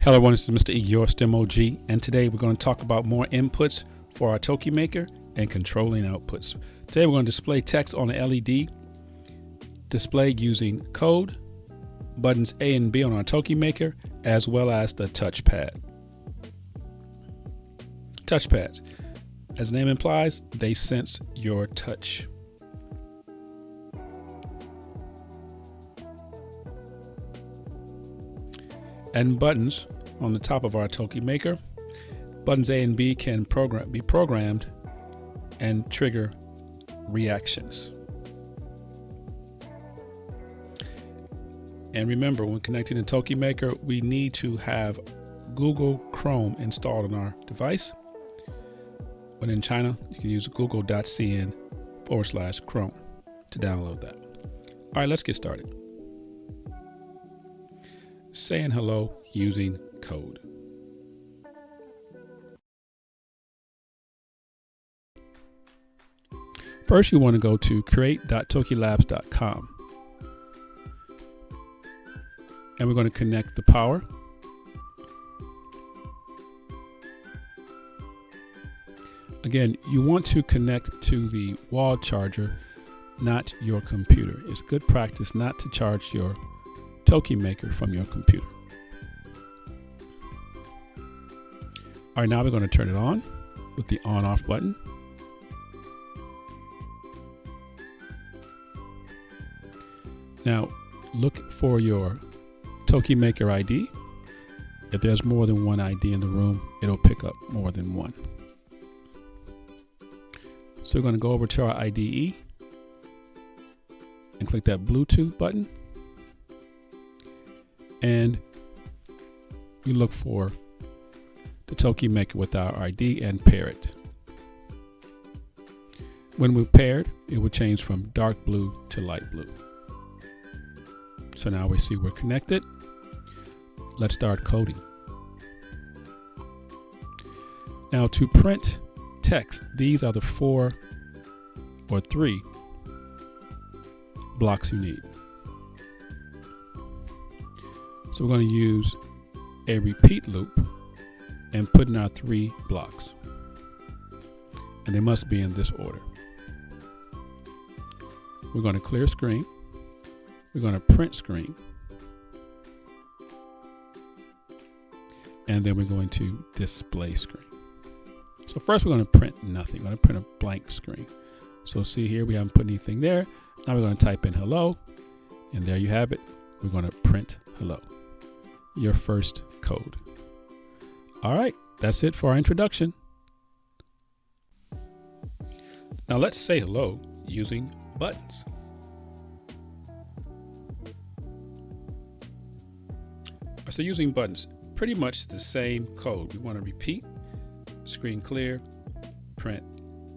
Hello everyone, this is Mr. E, your STEM OG, and today we're going to talk about more inputs for our TokyMaker and controlling outputs. Today we're going to display text on the LED display using code, buttons A and B on our TokyMaker, as well as the touchpad. Touchpads, as the name implies, they sense your touch. And buttons on the top of our TokyMaker. Buttons A and B can be programmed and trigger reactions. And remember, when connecting to TokyMaker, we need to have Google Chrome installed on our device. When in China, you can use google.cn/Chrome to download that. All right, let's get started. Saying hello using code. First, you want to go to create.tokylabs.com. And we're going to connect the power. Again, you want to connect to the wall charger, not your computer. It's good practice not to charge your TokyMaker from your computer. All right, now we're going to turn it on with the on-off button. Now, look for your TokyMaker ID. If there's more than one ID in the room, it'll pick up more than one. So we're going to go over to our IDE and click that Bluetooth button. And you look for the TokyMaker with our ID and pair it. When we're paired, it will change from dark blue to light blue. So now we see we're connected. Let's start coding. Now to print text, these are the 4 or 3 blocks you need. So we're going to use a repeat loop and put in our 3 blocks. And they must be in this order. We're going to clear screen. We're going to print screen. And then we're going to display screen. So first we're going to print nothing. We're going to print a blank screen. So see here, we haven't put anything there. Now we're going to type in hello. And there you have it. We're going to print hello. Your first code. All right, that's it for our introduction. Now let's say hello using buttons. So using buttons, pretty much the same code. We want to repeat, screen clear, print,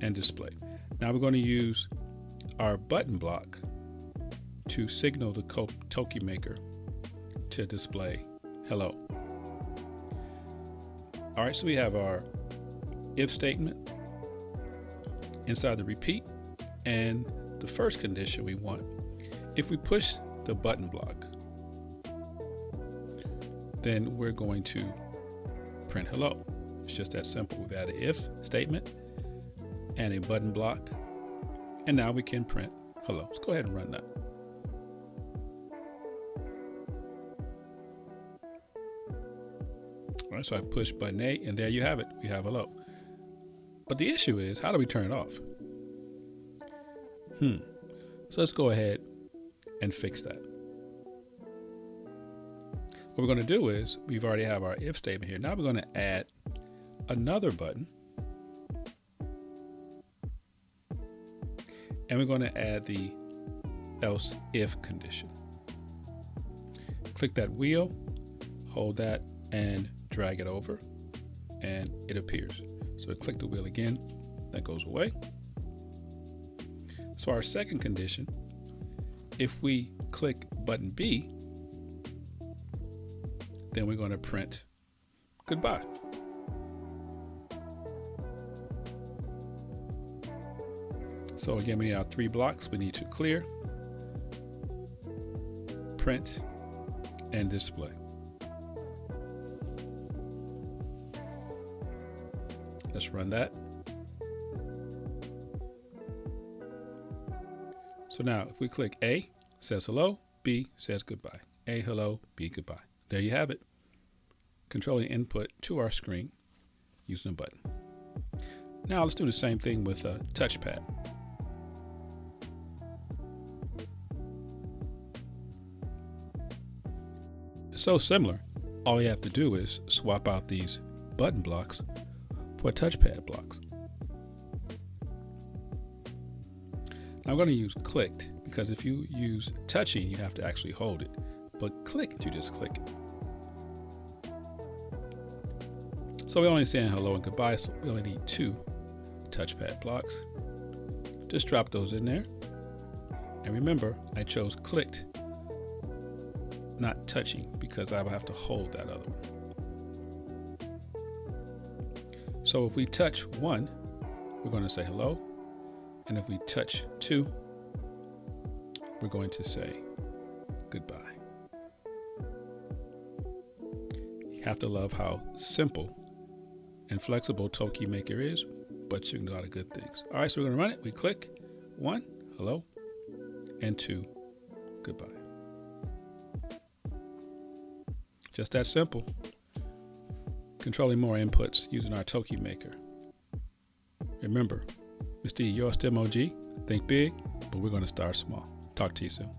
and display. Now we're going to use our button block to signal the TokyMaker to display hello. All right, so we have our if statement inside the repeat, and the first condition we want, if we push the button block, then we're going to print hello. It's just that simple. We've added an if statement and a button block, and now we can print hello. Let's go ahead and run that. All right, so I push button A, and there you have it. We have hello. But the issue is, how do we turn it off? So let's go ahead and fix that. What we're going to do is, we've already have our if statement here. Now we're going to add another button. And we're going to add the else if condition. Click that wheel, hold that, and drag it over, and it appears. So click the wheel again, that goes away. So our second condition, if we click button B, then we're going to print goodbye. So again, we need our 3 blocks. We need to clear, print, and display. Let's run that. So now if we click A, says hello, B says goodbye. A, hello, B, goodbye. There you have it. Controlling input to our screen using a button. Now let's do the same thing with a touchpad. It's so similar. All you have to do is swap out these button blocks for touchpad blocks. I'm going to use clicked because if you use touching, you have to actually hold it. But clicked, you just click it. So we're only saying hello and goodbye, so we only need 2 touchpad blocks. Just drop those in there. And remember, I chose clicked, not touching, because I will have to hold that other one. So if we touch 1, we're going to say hello. And if we touch 2, we're going to say goodbye. You have to love how simple and flexible TokyMaker is, but you can do a lot of good things. All right, so we're going to run it. We click 1, hello, and 2, goodbye. Just that simple. Controlling more inputs using our TokyMaker. Remember, Mr. E, you're still OG. Think big, but we're going to start small. Talk to you soon.